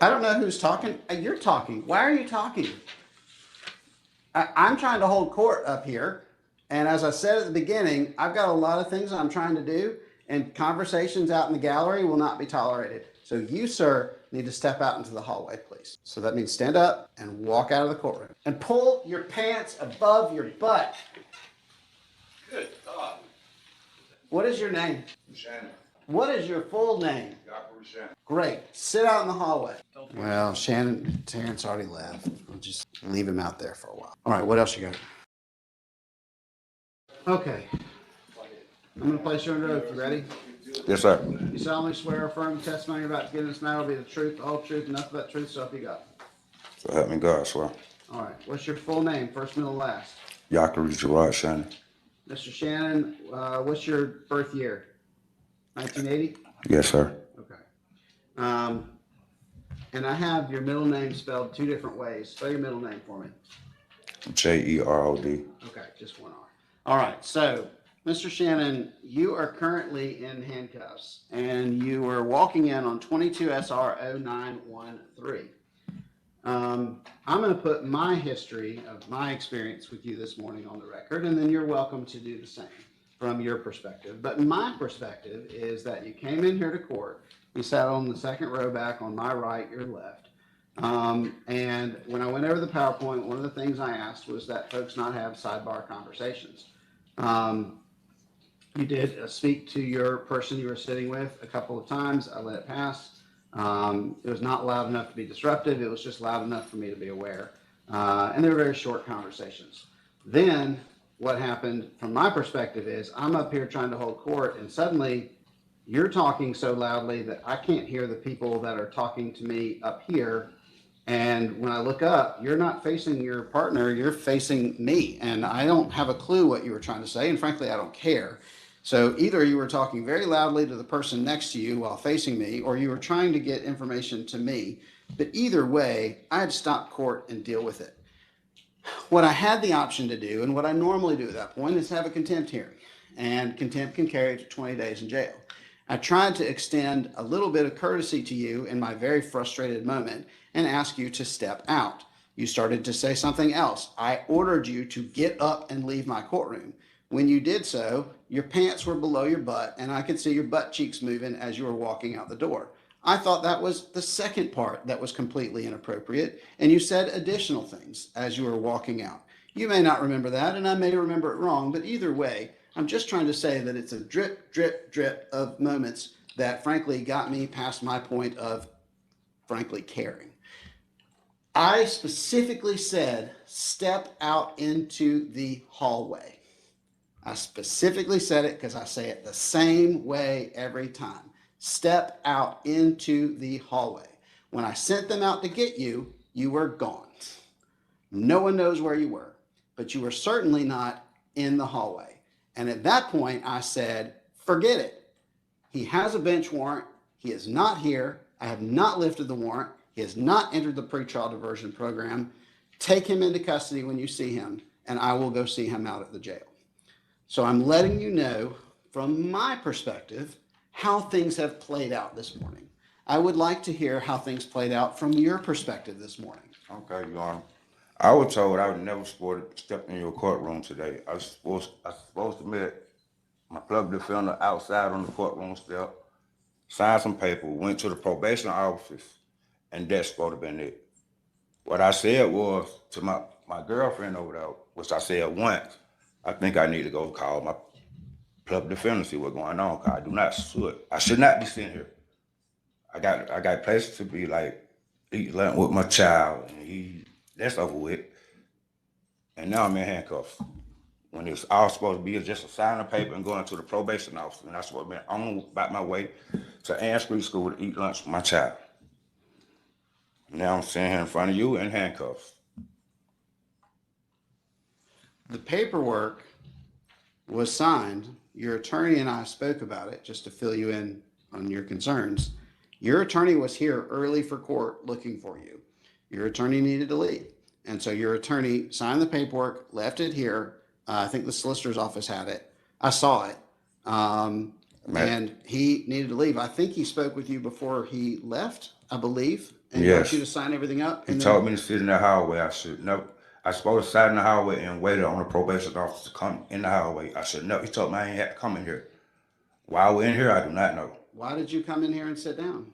I don't know who's talking. You're talking. Why are you talking? I'm trying to hold court up here. And as I said at the beginning, I've got a lot of things I'm trying to do, and conversations out in the gallery will not be tolerated. So you, sir, need to step out into the hallway, please. So that means stand up and walk out of the courtroom. And pull your pants above your butt. Good God. What is your name? Shannon. What is your full name? Shannon. Great. Sit out in the hallway. Well, Terrence already left. We'll just leave him out there for a while. All right, what else you got? Okay. I'm going to place you under oath. You ready? Yes, sir. You solemnly swear or affirm the testimony you're about to give in this matter will be the truth, the whole truth, and nothing but truth, so help you God. So help me God, swear. All right. What's your full name, first, middle, last? Yakaru Gerard Shannon. Mr. Shannon, what's your birth year? 1980? Yes, sir. Okay. And I have your middle name spelled two different ways. Spell your middle name for me. Jerod. Okay, just one R. All right, so Mr. Shannon, you are currently in handcuffs, and you were walking in on 22 SR 0913. I'm going to put my history of my experience with you this morning on the record, and then you're welcome to do the same from your perspective. But my perspective is that you came in here to court, you sat on the second row back on my right, your left. And when I went over the PowerPoint, one of the things I asked was that folks not have sidebar conversations. You did speak to your person you were sitting with a couple of times. I let it pass. It was not loud enough to be disruptive. It was just loud enough for me to be aware. And they were very short conversations. Then what happened from my perspective is I'm up here trying to hold court, and suddenly you're talking so loudly that I can't hear the people that are talking to me up here. And when I look up, you're not facing your partner, you're facing me. And I don't have a clue what you were trying to say. And frankly, I don't care. So either you were talking very loudly to the person next to you while facing me, or you were trying to get information to me. But either way, I had to stop court and deal with it. What I had the option to do, and what I normally do at that point, is have a contempt hearing. And contempt can carry to 20 days in jail. I tried to extend a little bit of courtesy to you in my very frustrated moment and ask you to step out. You started to say something else. I ordered you to get up and leave my courtroom. When you did so, your pants were below your butt, and I could see your butt cheeks moving as you were walking out the door. I thought that was the second part that was completely inappropriate, and you said additional things as you were walking out. You may not remember that, and I may remember it wrong, but either way, I'm just trying to say that it's a drip, drip, drip of moments that frankly got me past my point of frankly caring. I specifically said, step out into the hallway. I specifically said it because I say it the same way every time. Step out into the hallway. When I sent them out to get you, you were gone. No one knows where you were, but you were certainly not in the hallway. And at that point, I said, forget it. He has a bench warrant. He is not here. I have not lifted the warrant. He has not entered the pretrial diversion program. Take him into custody when you see him, and I will go see him out at the jail. So I'm letting you know from my perspective how things have played out this morning. I would like to hear how things played out from your perspective this morning. Okay, Your Honor. I was told I would never supposed to step in your courtroom today. I was supposed to meet my public defender outside on the courtroom step, signed some paper, went to the probation office, and that's supposed to have been it. What I said was to my girlfriend over there, which I said once, I think I need to go call my public defender, see what's going on, because I should not be sitting here. I got places to be, like eat lunch with my child, and that's over with. And now I'm in handcuffs. When it's all supposed to be just a sign of paper and going to the probation office, and I'm supposed to be on about my way to Ann Street School to eat lunch with my child. Now I'm sitting here in front of you in handcuffs. The paperwork was signed. Your attorney and I spoke about it just to fill you in on your concerns. Your attorney was here early for court looking for you. Your attorney needed to leave. And so your attorney signed the paperwork, left it here. I think the solicitor's office had it. I saw it. And he needed to leave. I think he spoke with you before he left, I believe. and got Yes. you to sign everything up? He And told then, me to sit in the hallway. I should never. I supposed to sit in the hallway and waited on the probation officer to come in the hallway. I should never. He told me I ain't had to come in here. Why we're in here, I do not know. why did you come in here and sit down?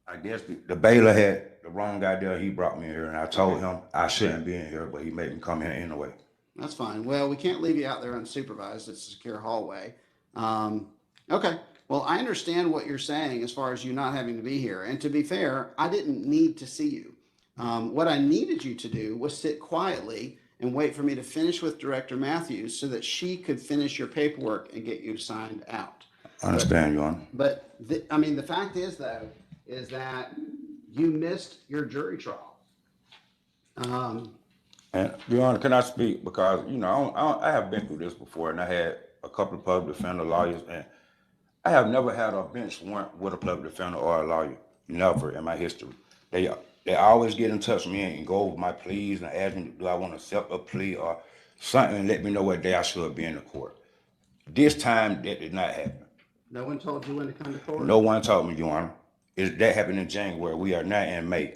I guess the bailiff had the wrong guy there. He brought me in here, and I told him I shouldn't be in here, but he made me come here anyway. That's fine. Well, we can't leave you out there unsupervised. It's a secure hallway. Okay. Well, I understand what you're saying as far as you not having to be here. And to be fair, I didn't need to see you. What I needed you to do was sit quietly and wait for me to finish with Director Matthews so that she could finish your paperwork and get you signed out. I understand, Your Honor. But I mean, the fact is, though, is that you missed your jury trial. And Your Honor, can I speak? Because, you know, I have been through this before, and I had a couple of public defender lawyers, and I have never had a bench warrant with a public defender or a lawyer. Never in my history. They always get in touch with me and go over my pleas and ask me, do I want to accept a plea or something, and let me know what day I should be in the court. This time, that did not happen. No one told you when to come to court? No one told me, Your Honor. That happened in January. We are now in May.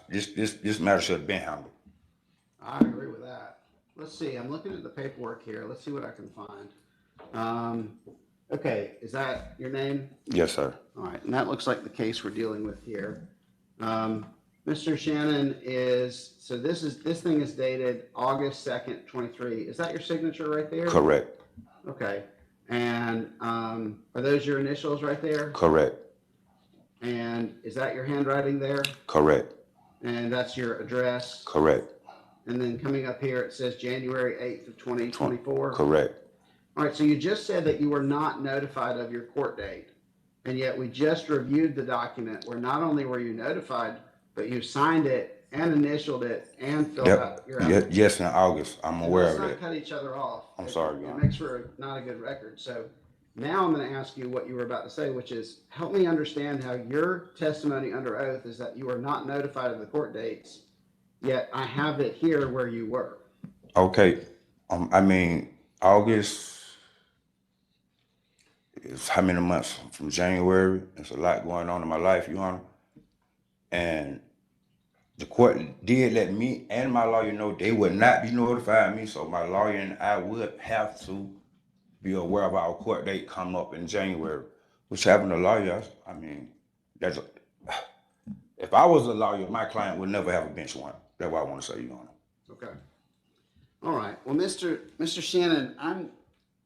This matter should have been handled. I agree with that. Let's see. I'm looking at the paperwork here. Let's see what I can find. Okay, is that your name? Yes, sir. All right, and that looks like the case we're dealing with here. Mr. Shannon so this thing is dated August 2nd, 23. Is that your signature right there? Correct. Okay. And are those your initials right there? Correct. And is that your handwriting there? Correct. And that's your address? Correct. And then coming up here, it says January 8th of 2024? Correct. All right, so you just said that you were not notified of your court date, and yet we just reviewed the document where not only were you notified, but you signed it and initialed it and filled out your application. Yes, in August. I'm aware of Let's that. not cut each other off. I'm sorry, Your It Honor. makes for not a good record. So now I'm going to ask you what you were about to say, which is help me understand how your testimony under oath is that you were not notified of the court dates, yet I have it here where you were. Okay. I mean, August is how many months from January? There's a lot going on in my life, Your Honor. And the court did let me and my lawyer know they would not be notifying me, so my lawyer and I would have to be aware of our court date coming up in January. Which having a lawyer, I mean, if I was a lawyer, my client would never have a bench warrant. That's what I want to say, Your Honor. Okay. All right. Well, Mr. Shannon,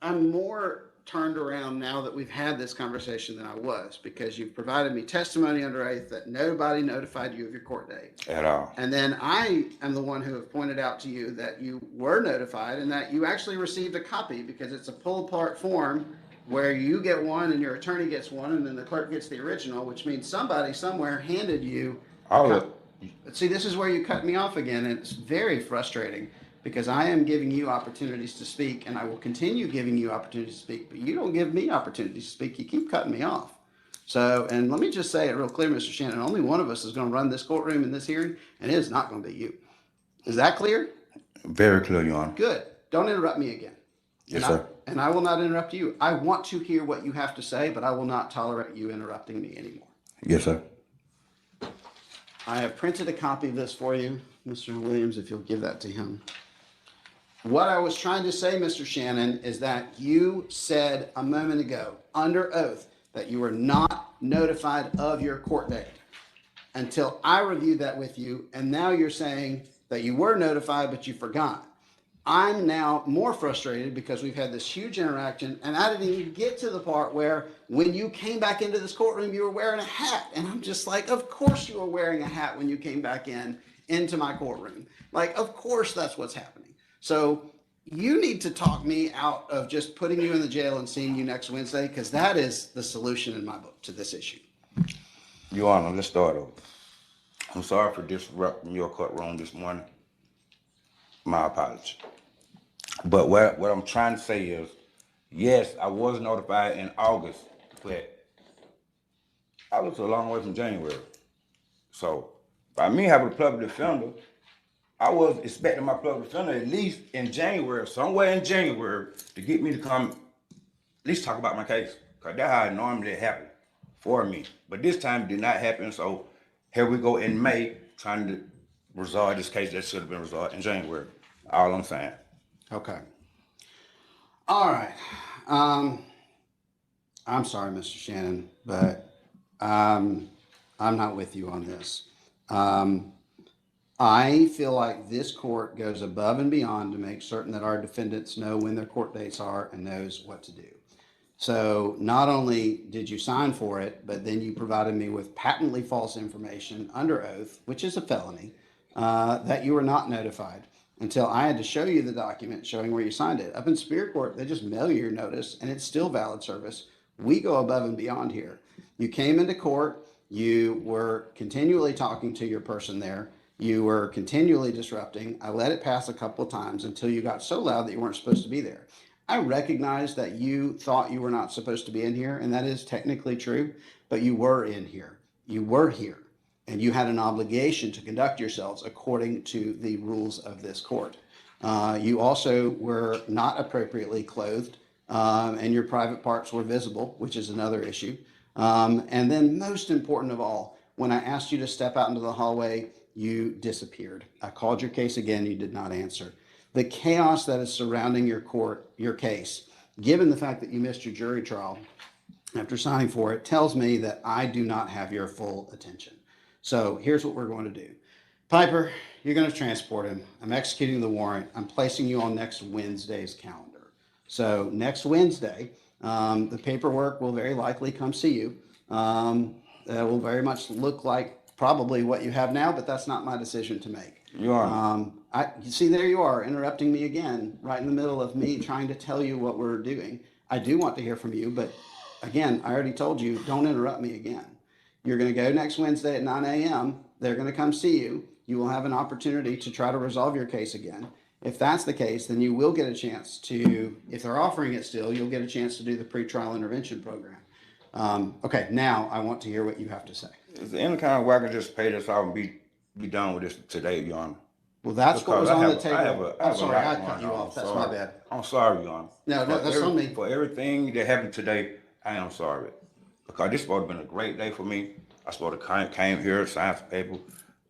I'm more turned around now that we've had this conversation than I was, because you've provided me testimony under oath that nobody notified you of your court date. At all. And then I am the one who have pointed out to you that you were notified and that you actually received a copy, because it's a pull apart form where you get one and your attorney gets one and then the clerk gets the original, which means somebody somewhere handed you. See, this is where you cut me off again, and it's very frustrating, because I am giving you opportunities to speak, and I will continue giving you opportunities to speak, but you don't give me opportunities to speak. You keep cutting me off. So, and let me just say it real clear, Mr. Shannon, only one of us is going to run this courtroom in this hearing, and it is not going to be you. Is that clear? Very clear, Your Honor. Good. Don't interrupt me again. Yes, sir. And I will not interrupt you. I want to hear what you have to say, but I will not tolerate you interrupting me anymore. Yes, sir. I have printed a copy of this for you, Mr. Williams, if you'll give that to him. What I was trying to say, Mr. Shannon, is that you said a moment ago, under oath, that you were not notified of your court date until I reviewed that with you, and now you're saying that you were notified, but you forgot. I'm now more frustrated because we've had this huge interaction, and I didn't even get to the part where when you came back into this courtroom, you were wearing a hat. And I'm just like, of course you were wearing a hat when you came back into my courtroom. Like, of course that's what's happening. So you need to talk me out of just putting you in the jail and seeing you next Wednesday, because that is the solution in my book to this issue. Your Honor, let's start over. I'm sorry for disrupting your courtroom this morning. My apologies. But what I'm trying to say is, yes, I was notified in August, but I was a long way from January. So by me having a public defender, I was expecting my public defender at least in January, somewhere in January, to get me to come at least talk about my case. Because that's how it normally happens for me. But this time it did not happen. So here we go in May trying to resolve this case that should have been resolved in January. All I'm saying. Okay. All right. I'm sorry, Mr. Shannon, but I'm not with you on this. I feel like this court goes above and beyond to make certain that our defendants know when their court dates are and knows what to do. So not only did you sign for it, but then you provided me with patently false information under oath, which is a felony, that you were not notified until I had to show you the document showing where you signed it. Up in Superior Court, they just mail you your notice and it's still valid service. We go above and beyond here. You came into court, you were continually talking to your person there. You were continually disrupting. I let it pass a couple of times until you got so loud that you weren't supposed to be there. I recognize that you thought you were not supposed to be in here, and that is technically true, but you were in here. You were here, and you had an obligation to conduct yourselves according to the rules of this court. You also were not appropriately clothed, and your private parts were visible, which is another issue. And then most important of all, when I asked you to step out into the hallway, you disappeared. I called your case again, you did not answer. The chaos that is surrounding your case, given the fact that you missed your jury trial after signing for it, tells me that I do not have your full attention. So here's what we're going to do. Piper, you're going to transport him. I'm executing the warrant. I'm placing you on next Wednesday's calendar. So next Wednesday, the paperwork will very likely come see you. It will very much look like probably what you have now, but that's not my decision to make. You are. You see, there you are interrupting me again, right in the middle of me trying to tell you what we're doing. I do want to hear from you, but again, I already told you, don't interrupt me again. You're going to go next Wednesday at 9 a.m. They're going to come see you. You will have an opportunity to try to resolve your case again. If that's the case, then you will get a chance to, if they're offering it still, you'll get a chance to do the pretrial intervention program. Okay, now I want to hear what you have to say. Is there any kind of way I can just pay this off and be done with this today, Your Honor? Well, that's what was on the table. I I'm have sorry, a lot I going cut you on. off. That's my bad. I'm sorry, Your Honor. No, that's on me. For everything that happened today, I am sorry. Because this would have been a great day for me. I supposed to came here, signed some paper,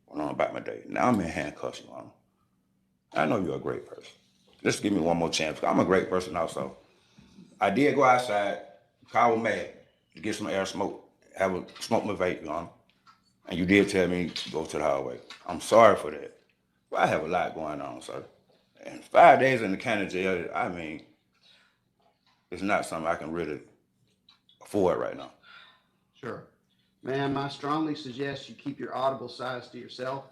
went on about my day. Now I'm in handcuffs, Your Honor. I know you're a great person. Just give me one more chance. I'm a great person also. I did go outside, car was mad, to get some air smoke, smoke my vape, Your Honor. And you did tell me to go to the hallway. I'm sorry for that. But I have a lot going on, sir. And 5 days in the county jail, I mean, it's not something I can really afford right now. Sure. Ma'am, I strongly suggest you keep your audible size to yourself.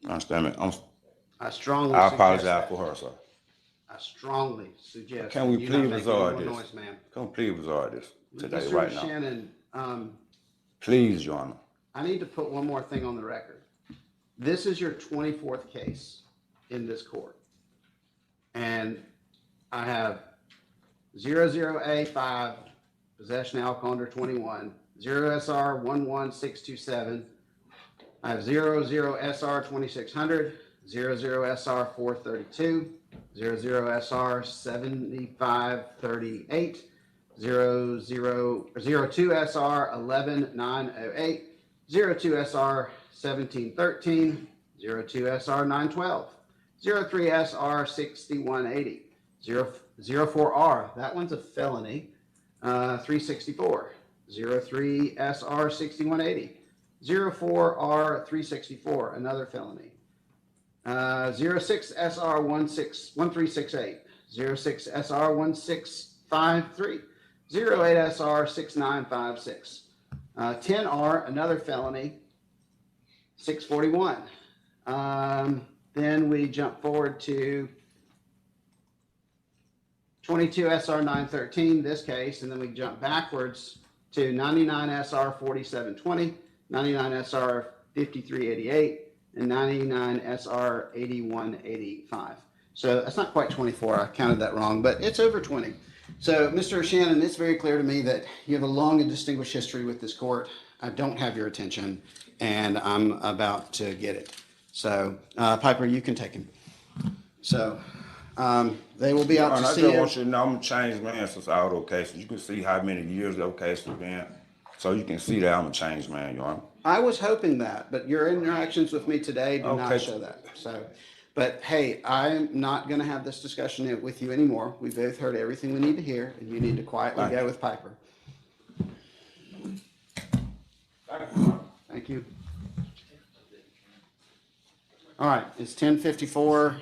Understand me? I strongly I suggest apologize that. for her, sir. I strongly suggest Can we you please not make any resolve more this? noise, ma'am. Can we please resolve this today, Mr. right now? Shannon, Please, Your Honor. I need to put one more thing on the record. This is your 24th case in this court. And I have 00A5, possession of alcohol under 21, 0SR 11627. I have 00SR 2600, 00SR 432, 00SR 7538, 02SR 11908, 02SR 1713, 02SR 912, 03SR 6180, 04R, that one's a felony, 364, 03SR 6180, 04R 364, another felony, 06SR 1368, 06SR 1653, 08SR 6956, 10R, another felony, 641. Then we jump forward to 22 SR 913, this case, and then we jump backwards to 99 SR 4720, 99 SR 5388, and 99 SR 8185. So that's not quite 24. I counted that wrong, but it's over 20. So, Mr. Shannon, it's very clear to me that you have a long and distinguished history with this court. I don't have your attention, and I'm about to get it. So, Piper, you can take him. So, they will be out to I see just you. want you to know I'm a changed man since all those cases. You can see how many years those cases have been. So you can see that I'm a changed man, Your Honor. I was hoping that, but your interactions with me today do not Okay. show that. So, but hey, I'm not going to have this discussion with you anymore. We both heard everything we need to hear, and you need to quietly Thank go you. with Piper. Thank you. All right, it's 10:54.